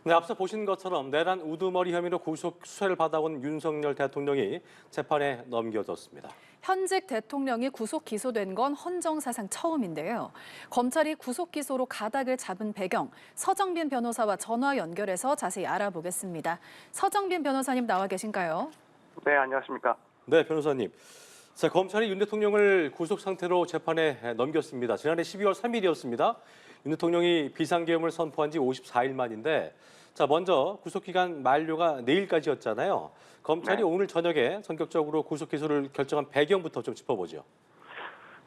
네, 앞서 보신 것처럼 내란 우두머리 혐의로 구속 수사를 받아온 윤석열 대통령이 재판에 넘겨졌습니다. 현직 대통령이 구속 기소된 건 헌정사상 처음인데요. 검찰이 구속 기소로 가닥을 잡은 배경, 서정빈 변호사와 전화 연결해서 자세히 알아보겠습니다. 서정빈 변호사님 나와 계신가요? 네, 안녕하십니까. 네, 변호사님. 자, 검찰이 윤 대통령을 구속 상태로 재판에 넘겼습니다. 지난해 12월 3일이었습니다. 윤 대통령이 비상계엄을 선포한 지 54일 만인데, 자, 먼저 구속기간 만료가 내일까지였잖아요. 검찰이 네. 오늘 저녁에 전격적으로 구속 기소를 결정한 배경부터 좀 짚어보죠.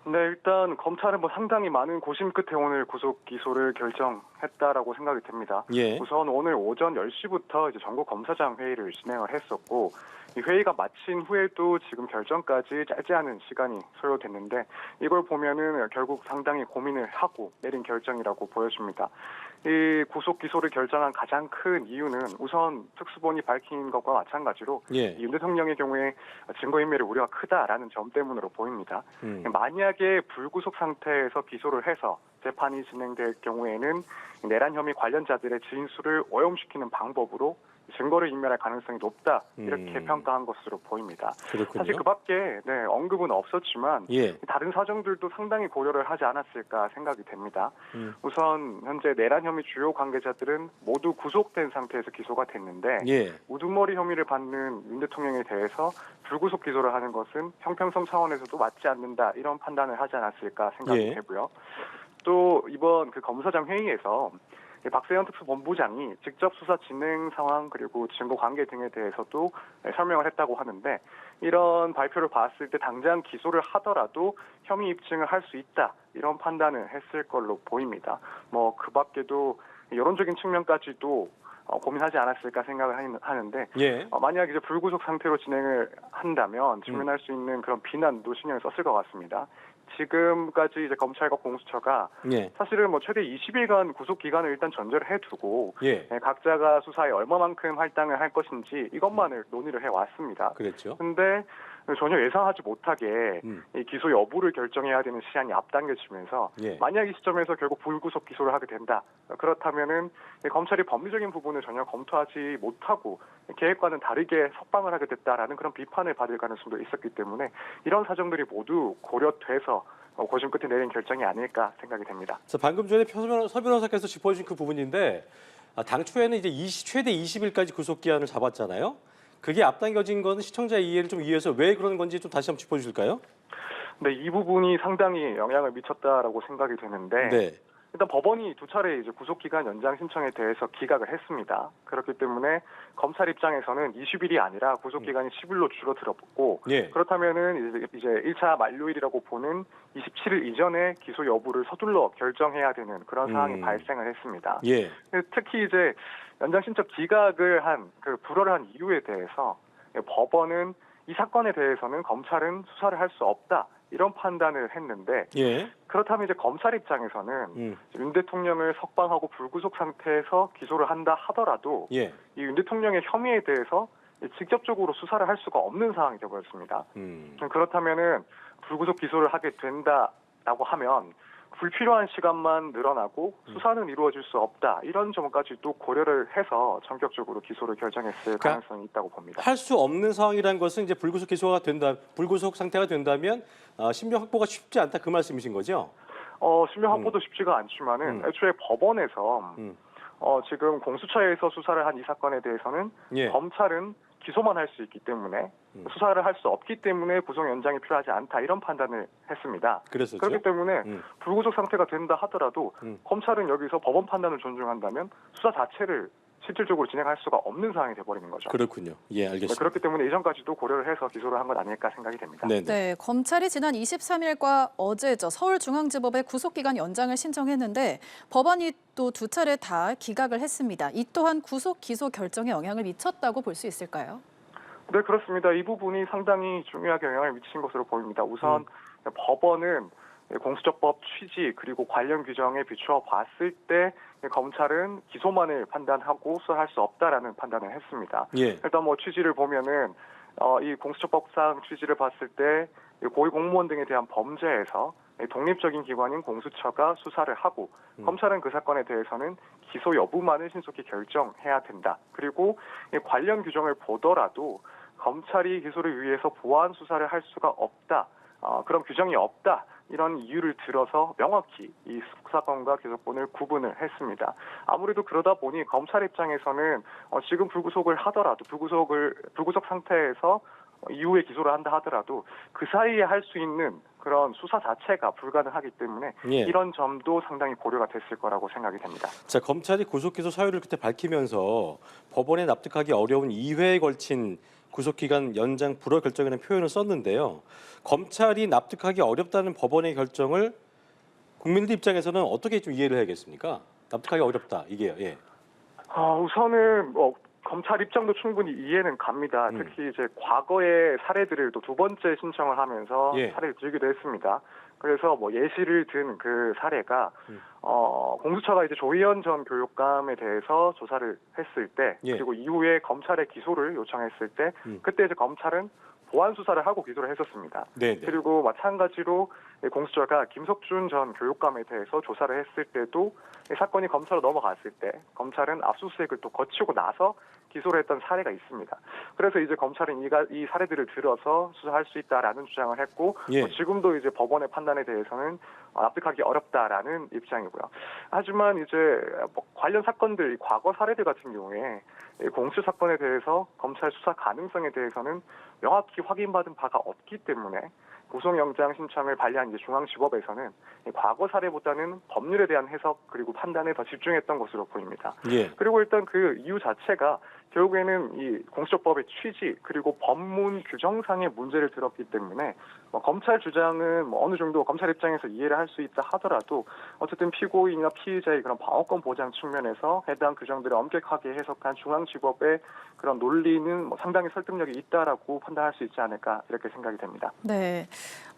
네, 일단 검찰은 상당히 많은 고심 끝에 오늘 구속 기소를 결정했다라고 생각이 됩니다. 예. 우선 오늘 오전 10시부터 이제 전국 검사장 회의를 진행을 했었고, 이 회의가 마친 후에도 지금 결정까지 짧지 않은 시간이 소요됐는데, 이걸 보면은 결국 상당히 고민을 하고 내린 결정이라고 보여집니다. 이 구속 기소를 결정한 가장 큰 이유는 우선 특수본이 밝힌 것과 마찬가지로 예. 윤 대통령의 경우에 증거인멸의 우려가 크다라는 점 때문으로 보입니다. 만약에 불구속 상태에서 기소를 해서 재판이 진행될 경우에는 내란 혐의 관련자들의 진술을 오염시키는 방법으로 증거를 인멸할 가능성이 높다 이렇게 평가한 것으로 보입니다. 그렇군요. 사실 그밖에 언급은 없었지만 예. 다른 사정들도 상당히 고려를 하지 않았을까 생각이 됩니다. 우선 현재 내란 혐의 주요 관계자들은 모두 구속된 상태에서 기소가 됐는데 예. 우두머리 혐의를 받는 윤 대통령에 대해서 불구속 기소를 하는 것은 형평성 차원에서도 맞지 않는다 이런 판단을 하지 않았을까 생각이 예. 되고요. 또 이번 그 검사장 회의에서 박세현 특수본부장이 직접 수사 진행 상황 그리고 증거 관계 등에 대해서도 설명을 했다고 하는데 이런 발표를 봤을 때 당장 기소를 하더라도 혐의 입증을 할 수 있다 이런 판단을 했을 걸로 보입니다. 그 밖에도 여론적인 측면까지도 고민하지 않았을까 생각을 하는데 예. 만약 이제 불구속 상태로 진행을 한다면 직면할 수 있는 그런 비난도 신경을 썼을 것 같습니다. 지금까지 이제 검찰과 공수처가 예. 사실은 최대 20일간 구속 기간을 일단 전제를 해두고 예. 각자가 수사에 얼마만큼 할당을 할 것인지 이것만을 논의를 해왔습니다. 그랬죠. 근데 전혀 예상하지 못하게 이 기소 여부를 결정해야 되는 시한이 앞당겨지면서 예. 만약 이 시점에서 결국 불구속 기소를 하게 된다. 그렇다면은 검찰이 법리적인 부분을 전혀 검토하지 못하고 계획과는 다르게 석방을 하게 됐다라는 그런 비판을 받을 가능성도 있었기 때문에 이런 사정들이 모두 고려돼서 고심 끝에 내린 결정이 아닐까 생각이 됩니다. 자, 방금 전에 서 변호사께서 짚어주신 그 부분인데 당초에는 이제 최대 20일까지 구속 기한을 잡았잖아요. 그게 앞당겨진 건 시청자 이해를 좀 위해서 왜 그런 건지 좀 다시 한번 짚어주실까요? 네, 이 부분이 상당히 영향을 미쳤다라고 생각이 되는데 네. 일단 법원이 두 차례 이제 구속기간 연장 신청에 대해서 기각을 했습니다. 그렇기 때문에 검찰 입장에서는 20일이 아니라 구속기간이 10일로 줄어들었고 예. 그렇다면은 이제 1차 만료일이라고 보는 27일 이전에 기소 여부를 서둘러 결정해야 되는 그런 상황이 발생을 했습니다. 예. 특히 이제 연장 신청 기각을 불허를 한 이유에 대해서 법원은 이 사건에 대해서는 검찰은 수사를 할 수 없다. 이런 판단을 했는데 예. 그렇다면 이제 검찰 입장에서는 윤 대통령을 석방하고 불구속 상태에서 기소를 한다 하더라도 예. 이 윤 대통령의 혐의에 대해서 직접적으로 수사를 할 수가 없는 상황이 되어버렸습니다. 그렇다면은 불구속 기소를 하게 된다라고 하면 불필요한 시간만 늘어나고 수사는 이루어질 수 없다. 이런 점까지도 고려를 해서 전격적으로 기소를 결정했을 가능성이 있다고 봅니다. 할 수 없는 상황이라는 것은 이제 불구속 상태가 된다면 신병 확보가 쉽지 않다 그 말씀이신 거죠? 신병 확보도 쉽지가 않지만은 애초에 법원에서 지금 공수처에서 수사를 한 이 사건에 대해서는 예. 검찰은 기소만 할 수 있기 때문에 수사를 할 수 없기 때문에 구속 연장이 필요하지 않다 이런 판단을 했습니다. 그랬었죠? 그렇기 때문에 불구속 상태가 된다 하더라도 검찰은 여기서 법원 판단을 존중한다면 수사 자체를 실질적으로 진행할 수가 없는 상황이 돼버리는 거죠. 그렇군요. 예, 알겠습니다. 그렇기 때문에 이전까지도 고려를 해서 기소를 한 건 아닐까 생각이 됩니다. 네네. 네, 검찰이 지난 23일과 어제죠. 서울중앙지법에 구속기간 연장을 신청했는데 법원이 또 두 차례 다 기각을 했습니다. 이 또한 구속 기소 결정에 영향을 미쳤다고 볼 수 있을까요? 네, 그렇습니다. 이 부분이 상당히 중요하게 영향을 미친 것으로 보입니다. 우선 법원은 공수처법 취지 그리고 관련 규정에 비추어 봤을 때 검찰은 기소만을 판단하고 수사할 수 없다라는 판단을 했습니다. 예. 일단 취지를 보면은 이 공수처법상 취지를 봤을 때 고위 공무원 등에 대한 범죄에서 독립적인 기관인 공수처가 수사를 하고 검찰은 그 사건에 대해서는 기소 여부만을 신속히 결정해야 된다. 그리고 이 관련 규정을 보더라도 검찰이 기소를 위해서 보완 수사를 할 수가 없다. 그런 규정이 없다. 이런 이유를 들어서 명확히 이 수사권과 기소권을 구분을 했습니다. 아무래도 그러다 보니 검찰 입장에서는 지금 불구속을 하더라도 불구속 상태에서 이후에 기소를 한다 하더라도 그 사이에 할 수 있는 그런 수사 자체가 불가능하기 때문에 예. 이런 점도 상당히 고려가 됐을 거라고 생각이 됩니다. 자, 검찰이 구속기소 사유를 그때 밝히면서 법원에 납득하기 어려운 2회에 걸친 구속기간 연장 불허 결정이라는 표현을 썼는데요. 검찰이 납득하기 어렵다는 법원의 결정을 국민들 입장에서는 어떻게 좀 이해를 해야겠습니까? 납득하기 어렵다 이게요. 예. 우선은 검찰 입장도 충분히 이해는 갑니다. 특히 이제 과거의 사례들을 또 두 번째 신청을 하면서 예. 사례를 들기도 했습니다. 그래서 예시를 든 그 사례가 공수처가 이제 조희연 전 교육감에 대해서 조사를 했을 때 예. 그리고 이후에 검찰에 기소를 요청했을 때 그때 이제 검찰은 보완 수사를 하고 기소를 했었습니다. 네. 그리고 마찬가지로 공수처가 김석준 전 교육감에 대해서 조사를 했을 때도 이 사건이 검찰로 넘어갔을 때 검찰은 압수수색을 또 거치고 나서 기소를 했던 사례가 있습니다. 그래서 이제 검찰은 이 사례들을 들어서 수사할 수 있다라는 주장을 했고 예. 지금도 이제 법원의 판단에 대해서는 납득하기 어렵다라는 입장이고요. 하지만 이제 관련 사건들, 과거 사례들 같은 경우에 공수 사건에 대해서 검찰 수사 가능성에 대해서는 명확히 확인받은 바가 없기 때문에 구속영장 신청을 발의한 이제 중앙지법에서는 과거 사례보다는 법률에 대한 해석 그리고 판단에 더 집중했던 것으로 보입니다. 예. 그리고 일단 그 이유 자체가 결국에는 이 공수처법의 취지 그리고 법문 규정상의 문제를 들었기 때문에 검찰 주장은 어느 정도 검찰 입장에서 이해를 할 수 있다 하더라도 어쨌든 피고인이나 피의자의 그런 방어권 보장 측면에서 해당 규정들을 엄격하게 해석한 중앙지법의 그런 논리는 상당히 설득력이 있다라고 판단할 수 있지 않을까 이렇게 생각이 됩니다. 네.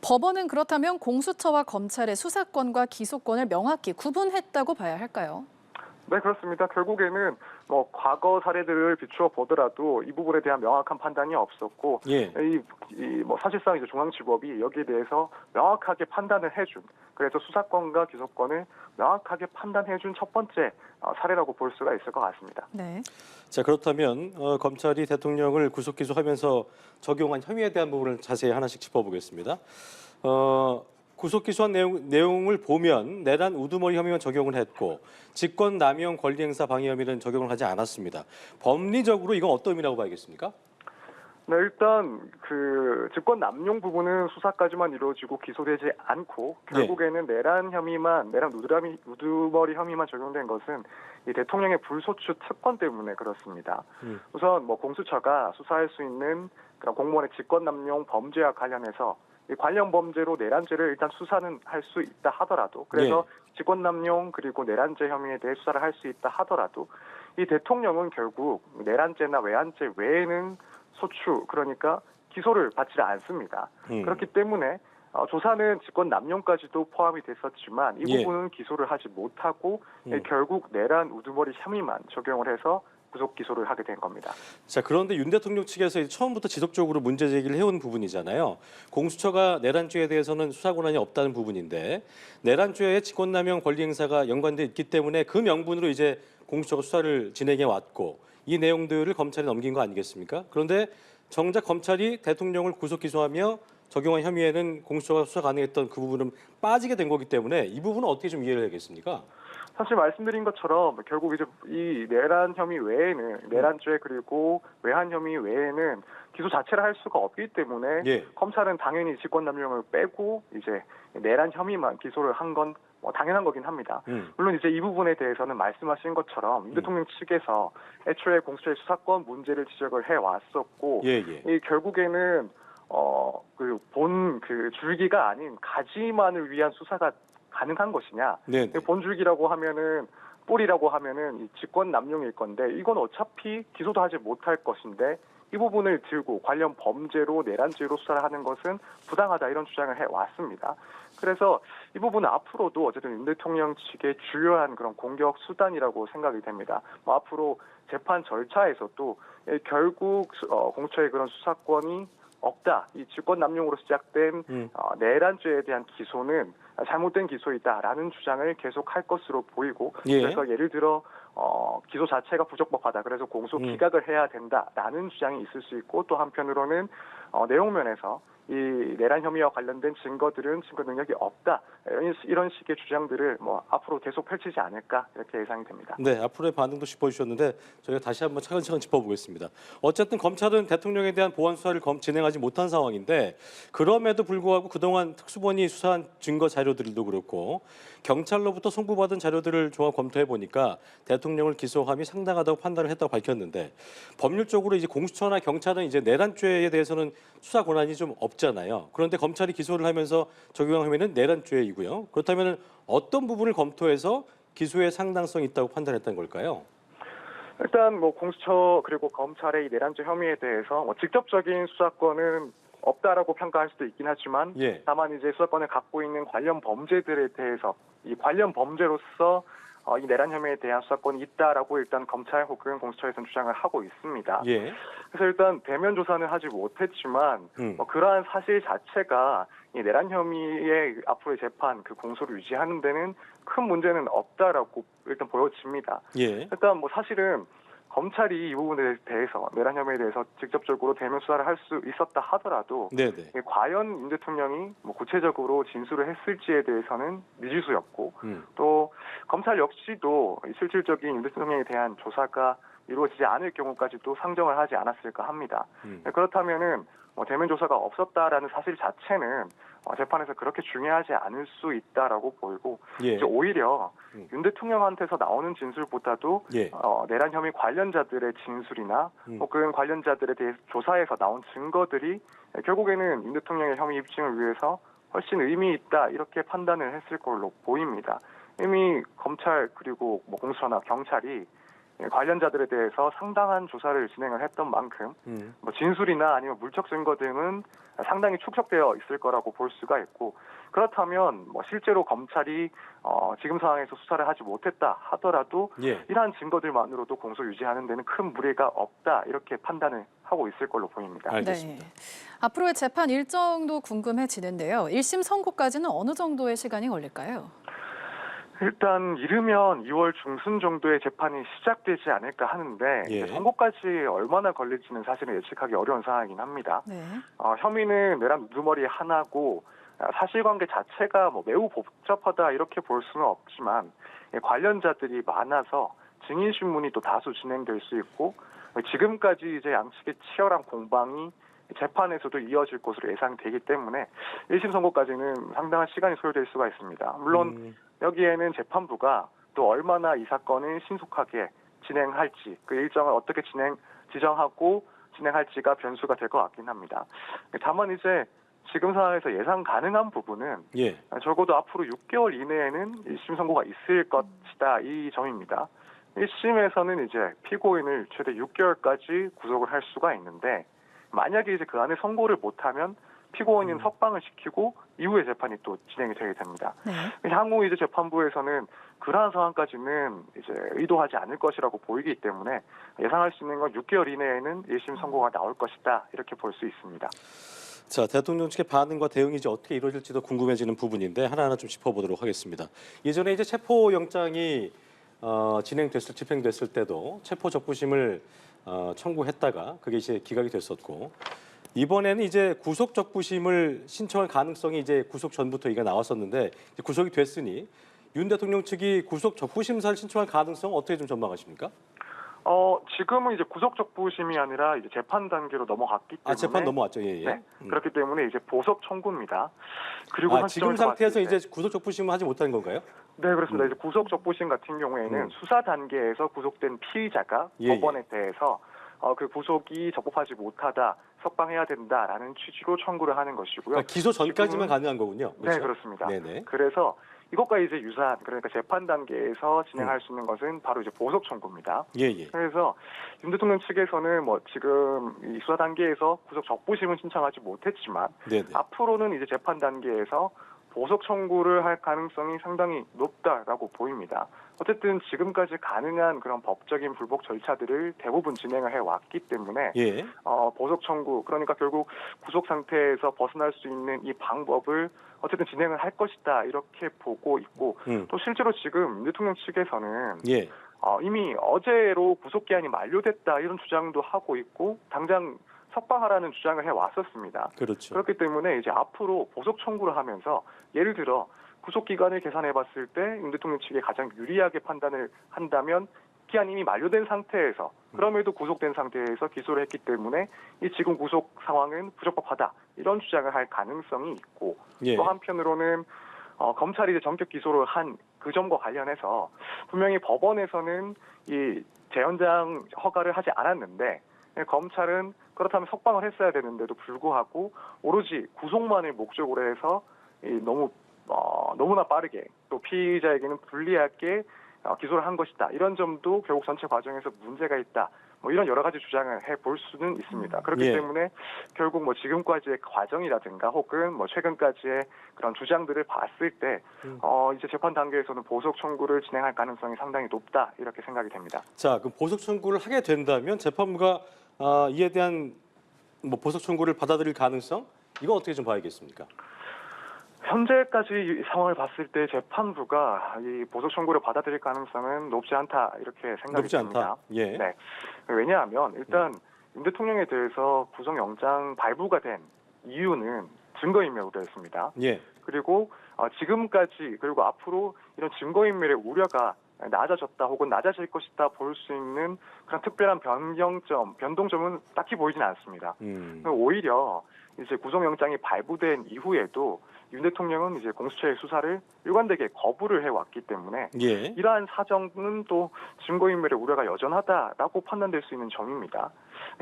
법원은 그렇다면 공수처와 검찰의 수사권과 기소권을 명확히 구분했다고 봐야 할까요? 네, 그렇습니다. 결국에는 과거 사례들을 비추어 보더라도 이 부분에 대한 명확한 판단이 없었고, 예. 사실상 이제 중앙지법이 여기에 대해서 명확하게 판단을 해준, 그래서 수사권과 기소권을 명확하게 판단해준 첫 번째 사례라고 볼 수가 있을 것 같습니다. 네. 자, 그렇다면 검찰이 대통령을 구속 기소하면서 적용한 혐의에 대한 부분을 자세히 하나씩 짚어보겠습니다. 구속 기소한 내용을 보면 내란 우두머리 혐의만 적용을 했고 직권 남용 권리 행사 방해 혐의는 적용을 하지 않았습니다. 법리적으로 이건 어떤 의미라고 봐야겠습니까? 네, 일단 그 직권 남용 부분은 수사까지만 이루어지고 기소되지 않고 결국에는 내란 우두머리 혐의만 적용된 것은 이 대통령의 불소추 특권 때문에 그렇습니다. 우선 공수처가 수사할 수 있는 그런 공무원의 직권 남용 범죄와 관련해서 이 관련 범죄로 내란죄를 일단 수사는 할 수 있다 하더라도 그래서 직권남용 그리고 내란죄 혐의에 대해 수사를 할 수 있다 하더라도 이 대통령은 결국 내란죄나 외환죄 외에는 소추 그러니까 기소를 받지 않습니다. 그렇기 때문에 조사는 직권남용까지도 포함이 됐었지만 이 부분은 기소를 하지 못하고 결국 내란 우두머리 혐의만 적용을 해서 구속 기소를 하게 된 겁니다. 자, 그런데 윤 대통령 측에서 처음부터 지속적으로 문제 제기를 해온 부분이잖아요. 공수처가 내란죄에 대해서는 수사 권한이 없다는 부분인데 내란죄에 직권남용 권리 행사가 연관돼 있기 때문에 그 명분으로 이제 공수처가 수사를 진행해 왔고 이 내용들을 검찰에 넘긴 거 아니겠습니까? 그런데 정작 검찰이 대통령을 구속 기소하며 적용한 혐의에는 공수처가 수사 가능했던 그 부분은 빠지게 된 거기 때문에 이 부분은 어떻게 좀 이해를 해야겠습니까? 사실 말씀드린 것처럼 결국 이제 이 내란 혐의 외에는 내란죄 그리고 외환 혐의 외에는 기소 자체를 할 수가 없기 때문에 검찰은 당연히 직권남용을 빼고 이제 내란 혐의만 기소를 한 건 당연한 거긴 합니다. 물론 이제 이 부분에 대해서는 말씀하신 것처럼 윤 대통령 측에서 애초에 공수처의 수사권 문제를 지적을 해 왔었고 이 결국에는 그 줄기가 아닌 가지만을 위한 수사가 가능한 것이냐? 본줄기라고 하면은 뿌리라고 하면은 이 직권 남용일 건데 이건 어차피 기소도 하지 못할 것인데 이 부분을 들고 관련 범죄로 내란죄로 수사를 하는 것은 부당하다 이런 주장을 해 왔습니다. 그래서 이 부분은 앞으로도 어쨌든 윤 대통령 측의 주요한 그런 공격 수단이라고 생각이 됩니다. 앞으로 재판 절차에서도 결국 공수처의 그런 수사권이 없다. 이 직권 남용으로 시작된 내란죄에 대한 기소는 잘못된 기소이다라는 주장을 계속할 것으로 보이고 예. 그래서 예를 들어 기소 자체가 부적법하다. 그래서 공소 기각을 해야 된다라는 주장이 있을 수 있고 또 한편으로는 내용면에서 이 내란 혐의와 관련된 증거들은 증거 능력이 없다. 이런 식의 주장들을 뭐 앞으로 계속 펼치지 않을까 이렇게 예상이 됩니다. 네, 앞으로의 반응도 짚어주셨는데 저희가 다시 한번 차근차근 짚어보겠습니다. 어쨌든 검찰은 대통령에 대한 보완 수사를 진행하지 못한 상황인데 그럼에도 불구하고 그동안 특수본이 수사한 증거 자료들도 그렇고 경찰로부터 송부받은 자료들을 종합 검토해 보니까 대통령을 기소함이 상당하다고 판단을 했다고 밝혔는데 법률적으로 이제 공수처나 경찰은 이제 내란죄에 대해서는 수사 권한이 좀 없잖아요. 그런데 검찰이 기소를 하면서 적용한 혐의는 내란죄이고요. 그렇다면 어떤 부분을 검토해서 기소의 상당성이 있다고 판단했던 걸까요? 일단 뭐 공수처 그리고 검찰의 이 내란죄 혐의에 대해서 직접적인 수사권은 없다라고 평가할 수도 있긴 하지만 예. 다만 이제 수사권을 갖고 있는 관련 범죄들에 대해서 이 관련 범죄로서 이 내란 혐의에 대한 수사권이 있다라고 일단 검찰 혹은 공수처에서는 주장을 하고 있습니다. 예. 그래서 일단 대면 조사는 하지 못했지만 그러한 사실 자체가 이 내란 혐의의 앞으로의 재판 그 공소를 유지하는 데는 큰 문제는 없다라고 일단 보여집니다. 예. 일단 뭐 사실은 검찰이 이 부분에 대해서 내란 혐의에 대해서 직접적으로 대면 수사를 할 수 있었다 하더라도 네네. 과연 윤 대통령이 뭐 구체적으로 진술을 했을지에 대해서는 미지수였고 또 검찰 역시도 실질적인 윤 대통령에 대한 조사가 이루어지지 않을 경우까지도 상정을 하지 않았을까 합니다. 그렇다면은 뭐 대면 조사가 없었다라는 사실 자체는 재판에서 그렇게 중요하지 않을 수 있다라고 보이고 예. 이제 오히려 윤 대통령한테서 나오는 진술보다도 예. 내란 혐의 관련자들의 진술이나 혹은 관련자들에 대해 조사에서 나온 증거들이 결국에는 윤 대통령의 혐의 입증을 위해서 훨씬 의미 있다 이렇게 판단을 했을 걸로 보입니다. 이미 검찰 그리고 뭐 공수처나 경찰이 관련자들에 대해서 상당한 조사를 진행을 했던 만큼 뭐 진술이나 아니면 물적 증거 등은 상당히 축적되어 있을 거라고 볼 수가 있고 그렇다면 뭐 실제로 검찰이 지금 상황에서 수사를 하지 못했다 하더라도 예. 이러한 증거들만으로도 공소 유지하는 데는 큰 무리가 없다 이렇게 판단을 하고 있을 걸로 보입니다. 알겠습니다. 네. 앞으로의 재판 일정도 궁금해지는데요. 1심 선고까지는 어느 정도의 시간이 걸릴까요? 일단 이르면 2월 중순 정도의 재판이 시작되지 않을까 하는데 예. 선고까지 얼마나 걸릴지는 사실은 예측하기 어려운 상황이긴 합니다. 네. 혐의는 내란 우두머리 하나고 사실관계 자체가 뭐 매우 복잡하다 이렇게 볼 수는 없지만 관련자들이 많아서 증인신문이 또 다수 진행될 수 있고 지금까지 이제 양측의 치열한 공방이 재판에서도 이어질 것으로 예상되기 때문에 1심 선고까지는 상당한 시간이 소요될 수가 있습니다. 물론 여기에는 재판부가 또 얼마나 이 사건을 신속하게 진행할지 그 일정을 어떻게 지정하고 진행할지가 변수가 될 것 같긴 합니다. 다만 이제 지금 상황에서 예상 가능한 부분은 예. 적어도 앞으로 6개월 이내에는 1심 선고가 있을 것이다 이 점입니다. 1심에서는 이제 피고인을 최대 6개월까지 구속을 할 수가 있는데 만약에 이제 그 안에 선고를 못하면 피고인은 석방을 시키고 이후에 재판이 또 진행이 되게 됩니다. 네. 향후 이제 재판부에서는 그러한 상황까지는 이제 의도하지 않을 것이라고 보이기 때문에 예상할 수 있는 건 6개월 이내에는 1심 선고가 나올 것이다 이렇게 볼 수 있습니다. 자, 대통령 측의 반응과 대응이 이제 어떻게 이루어질지도 궁금해지는 부분인데 하나하나 좀 짚어보도록 하겠습니다. 예전에 이제 체포영장이 집행됐을 때도 체포 적부심을 청구했다가 그게 이제 기각이 됐었고 이번에는 이제 구속 적부심을 신청할 가능성이 이제 구속 전부터 이게 나왔었는데 이제 구속이 됐으니 윤 대통령 측이 구속 적부심사를 신청할 가능성 어떻게 좀 전망하십니까? 지금은 이제 구속 적부심이 아니라 이제 재판 단계로 넘어갔기 때문에 재판 넘어왔죠. 예, 예. 네, 그렇기 때문에 이제 보석 청구입니다. 그리고 한 지금 시점에서 상태에서 봤을 때 이제 구속 적부심을 하지 못하는 건가요? 네, 그렇습니다. 이제 구속 적부심 같은 경우에는 수사 단계에서 구속된 피의자가 예, 법원에 대해서 그 구속이 적법하지 못하다, 석방해야 된다라는 취지로 청구를 하는 것이고요. 그러니까 기소 전까지만 지금은- 가능한 거군요. 그렇죠? 네, 그렇습니다. 네네. 그래서 이것과 이제 유사한 그러니까 재판 단계에서 진행할 수 있는 것은 바로 이제 보석 청구입니다. 예, 예. 그래서 윤 대통령 측에서는 뭐 지금 이 수사 단계에서 구속 적부심은 신청하지 못했지만 네네. 앞으로는 이제 재판 단계에서 보석 청구를 할 가능성이 상당히 높다라고 보입니다. 어쨌든 지금까지 가능한 그런 법적인 불복 절차들을 대부분 진행을 해왔기 때문에 예. 보석 청구, 그러니까 결국 구속 상태에서 벗어날 수 있는 이 방법을 어쨌든 진행을 할 것이다 이렇게 보고 있고 또 실제로 지금 윤 대통령 측에서는 예. 이미 어제로 구속 기한이 만료됐다 이런 주장도 하고 있고 당장 석방하라는 주장을 해왔었습니다. 그렇죠. 그렇기 때문에 이제 앞으로 보석 청구를 하면서 예를 들어 구속 기간을 계산해봤을 때 윤 대통령 측에 가장 유리하게 판단을 한다면 기한이 이미 만료된 상태에서 그럼에도 구속된 상태에서 기소를 했기 때문에 이 지금 구속 상황은 부적법하다 이런 주장을 할 가능성이 있고 예. 또 한편으로는 검찰이 이제 전격 기소를 한 그 점과 관련해서 분명히 법원에서는 이 재연장 허가를 하지 않았는데 검찰은 그렇다면 석방을 했어야 되는데도 불구하고 오로지 구속만을 목적으로 해서 너무나 빠르게 또 피의자에게는 불리하게 기소를 한 것이다. 이런 점도 결국 전체 과정에서 문제가 있다. 뭐 이런 여러 가지 주장을 해볼 수는 있습니다. 그렇기 예. 때문에 결국 뭐 지금까지의 과정이라든가 혹은 뭐 최근까지의 그런 주장들을 봤을 때 이제 재판 단계에서는 보석 청구를 진행할 가능성이 상당히 높다 이렇게 생각이 됩니다. 자, 그럼 보석 청구를 하게 된다면 재판부가 이에 대한 뭐 보석 청구를 받아들일 가능성 이거 어떻게 좀 봐야겠습니까? 현재까지 이 상황을 봤을 때 재판부가 이 보석 청구를 받아들일 가능성은 높지 않다 이렇게 생각이 높지 듭니다. 않다. 예. 네. 왜냐하면 일단 윤 대통령에 대해서 구속영장 발부가 된 이유는 증거인멸 우려였습니다. 예. 그리고 지금까지 그리고 앞으로 이런 증거인멸의 우려가 낮아졌다 혹은 낮아질 것이다 볼 수 있는 그런 특별한 변동점은 딱히 보이진 않습니다. 오히려 이제 구속영장이 발부된 이후에도 윤 대통령은 이제 공수처의 수사를 일관되게 거부를 해왔기 때문에 예. 이러한 사정은 또 증거인멸의 우려가 여전하다라고 판단될 수 있는 점입니다.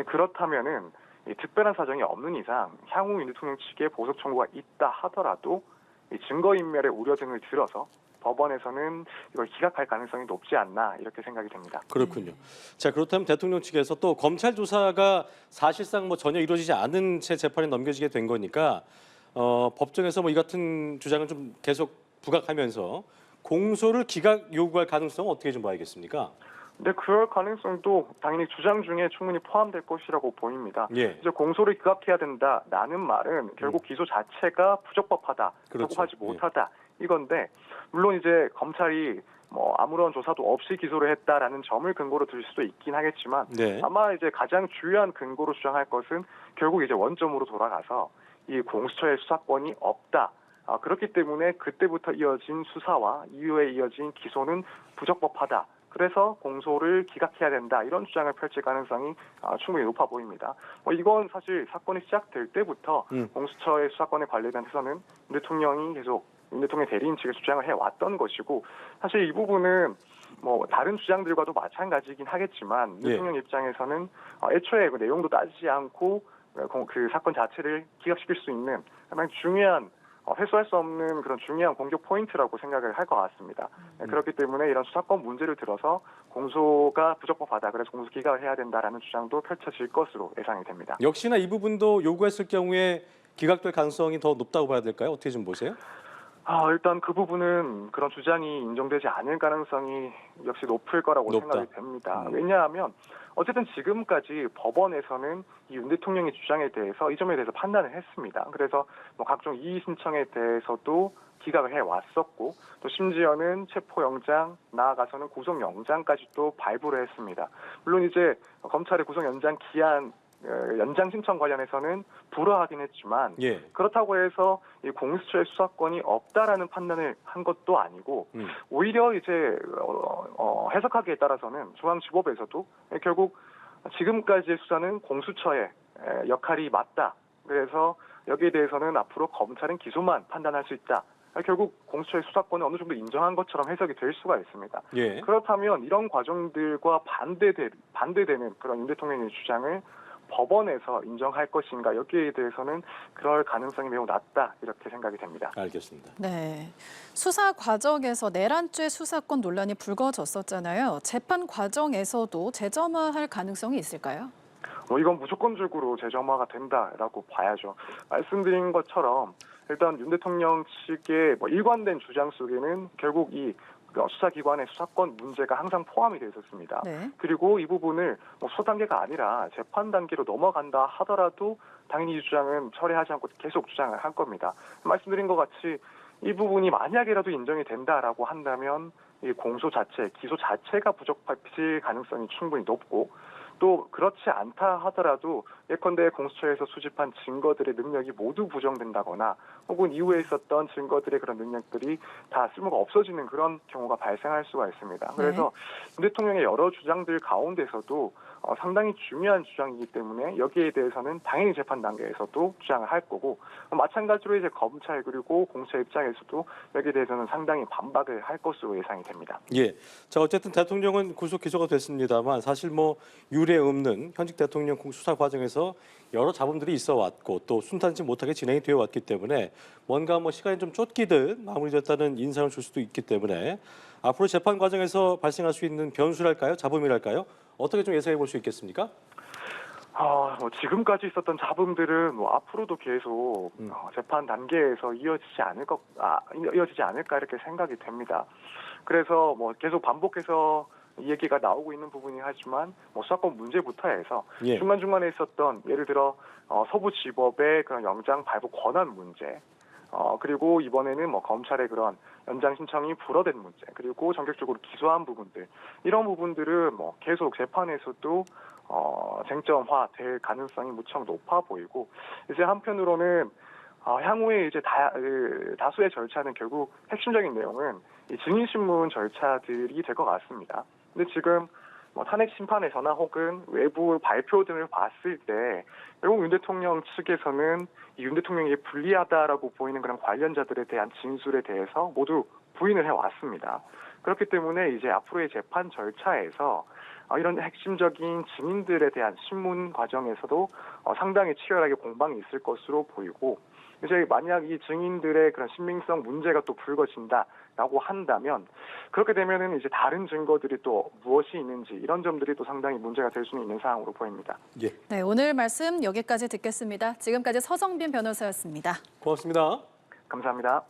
그렇다면은 이 특별한 사정이 없는 이상 향후 윤 대통령 측에 보석 청구가 있다 하더라도 이 증거인멸의 우려 등을 들어서 법원에서는 이걸 기각할 가능성이 높지 않나 이렇게 생각이 됩니다. 그렇군요. 자, 그렇다면 대통령 측에서 또 검찰 조사가 사실상 뭐 전혀 이루어지지 않은 채 재판에 넘겨지게 된 거니까 법정에서 뭐 이 같은 주장을 좀 계속 부각하면서 공소를 기각 요구할 가능성은 어떻게 좀 봐야겠습니까? 네, 그럴 가능성도 당연히 주장 중에 충분히 포함될 것이라고 보입니다. 예. 이제 공소를 기각해야 된다라는 말은 결국 기소 자체가 부적법하다, 그렇죠. 적법하지 못하다 이건데 물론 이제 검찰이 뭐 아무런 조사도 없이 기소를 했다라는 점을 근거로 들 수도 있긴 하겠지만 네. 아마 이제 가장 주요한 근거로 주장할 것은 결국 이제 원점으로 돌아가서 이 공수처의 수사권이 없다. 그렇기 때문에 그때부터 이어진 수사와 이후에 이어진 기소는 부적법하다. 그래서 공소를 기각해야 된다. 이런 주장을 펼칠 가능성이 충분히 높아 보입니다. 이건 사실 사건이 시작될 때부터 공수처의 수사권에 관련해서는 윤 대통령이 계속 윤 대통령 대리인 측에 주장을 해왔던 것이고 사실 이 부분은 뭐 다른 주장들과도 마찬가지이긴 하겠지만 윤 대통령 입장에서는 애초에 그 내용도 따지지 않고 그 사건 자체를 기각시킬 수 있는 가장 중요한 회수할 수 없는 그런 중요한 공격 포인트라고 생각을 할 것 같습니다. 그렇기 때문에 이런 수사권 문제를 들어서 공소가 부적법하다. 그래서 공소 기각을 해야 된다라는 주장도 펼쳐질 것으로 예상이 됩니다. 역시나 이 부분도 요구했을 경우에 기각될 가능성이 더 높다고 봐야 될까요? 어떻게 좀 보세요? 일단 그 부분은 그런 주장이 인정되지 않을 가능성이 역시 높을 거라고 높다. 생각이 됩니다. 왜냐하면 어쨌든 지금까지 법원에서는 이 윤 대통령의 주장에 대해서 이 점에 대해서 판단을 했습니다. 그래서 뭐 각종 이의 신청에 대해서도 기각을 해왔었고 또 심지어는 체포영장 나아가서는 구속영장까지도 발부를 했습니다. 물론 이제 검찰의 구속영장 기한 연장 신청 관련해서는 불허하긴 했지만 예. 그렇다고 해서 이 공수처의 수사권이 없다라는 판단을 한 것도 아니고 오히려 이제 해석하기에 따라서는 중앙지법에서도 결국 지금까지의 수사는 공수처의 역할이 맞다. 그래서 여기에 대해서는 앞으로 검찰은 기소만 판단할 수 있다. 결국 공수처의 수사권을 어느 정도 인정한 것처럼 해석이 될 수가 있습니다. 예. 그렇다면 이런 과정들과 반대되는 그런 윤 대통령의 주장을 법원에서 인정할 것인가 여기에 대해서는 그럴 가능성이 매우 낮다 이렇게 생각이 됩니다. 알겠습니다. 네, 수사 과정에서 내란죄 수사권 논란이 불거졌었잖아요. 재판 과정에서도 재점화할 가능성이 있을까요? 이건 무조건적으로 재점화가 된다라고 봐야죠. 말씀드린 것처럼 일단 윤 대통령 측의 일관된 주장 속에는 결국 이 수사기관의 수사권 문제가 항상 포함이 되어 있었습니다. 네. 그리고 이 부분을 수사 단계가 아니라 재판 단계로 넘어간다 하더라도 당연히 이 주장은 철회하지 않고 계속 주장을 할 겁니다. 말씀드린 것 같이 이 부분이 만약이라도 인정이 된다라고 한다면 이 공소 자체, 기소 자체가 부적합할 가능성이 충분히 높고 또 그렇지 않다 하더라도 예컨대 공수처에서 수집한 증거들의 능력이 모두 부정된다거나 혹은 이후에 있었던 증거들의 그런 능력들이 다 쓸모가 없어지는 그런 경우가 발생할 수가 있습니다. 그래서 윤 대통령의 여러 주장들 가운데서도 상당히 중요한 주장이기 때문에 여기에 대해서는 당연히 재판 단계에서도 주장을 할 거고 마찬가지로 이제 검찰 그리고 공수처 입장에서도 여기에 대해서는 상당히 반박을 할 것으로 예상이 됩니다. 예. 자, 어쨌든 대통령은 구속 기소가 됐습니다만 사실 유례 없는 현직 대통령 수사 과정에서 여러 잡음들이 있어 왔고 또 순탄치 못하게 진행이 되어 왔기 때문에 뭔가 시간이 좀 쫓기듯 마무리됐다는 인상을 줄 수도 있기 때문에 앞으로 재판 과정에서 발생할 수 있는 변수랄까요? 잡음이랄까요? 어떻게 좀 예상해 볼 수 있겠습니까? 지금까지 있었던 잡음들은 앞으로도 계속 재판 단계에서 이어지지 않을까 이렇게 생각이 됩니다. 그래서 계속 반복해서 이 얘기가 나오고 있는 부분이 하지만 수사권 문제부터 해서 예. 중간중간에 있었던 예를 들어 서부지법의 그런 영장 발부 권한 문제 그리고 이번에는 검찰의 그런 연장 신청이 불어된 문제 그리고 전격적으로 기소한 부분들 이런 부분들은 계속 재판에서도 쟁점화될 가능성이 무척 높아 보이고 이제 한편으로는 향후에 이제 다수의 절차는 결국 핵심적인 내용은 이 증인신문 절차들이 될 것 같습니다. 근데 지금 탄핵 심판에서나 혹은 외부 발표 등을 봤을 때 결국 윤 대통령 측에서는 이 윤 대통령이 불리하다라고 보이는 그런 관련자들에 대한 진술에 대해서 모두 부인을 해왔습니다. 그렇기 때문에 이제 앞으로의 재판 절차에서 이런 핵심적인 증인들에 대한 신문 과정에서도 상당히 치열하게 공방이 있을 것으로 보이고 이제 만약 이 증인들의 그런 신빙성 문제가 또 불거진다라고 한다면 그렇게 되면은 이제 다른 증거들이 또 무엇이 있는지 이런 점들이 또 상당히 문제가 될 수는 있는 상황으로 보입니다. 예. 네, 오늘 말씀 여기까지 듣겠습니다. 지금까지 서정빈 변호사였습니다. 고맙습니다. 감사합니다.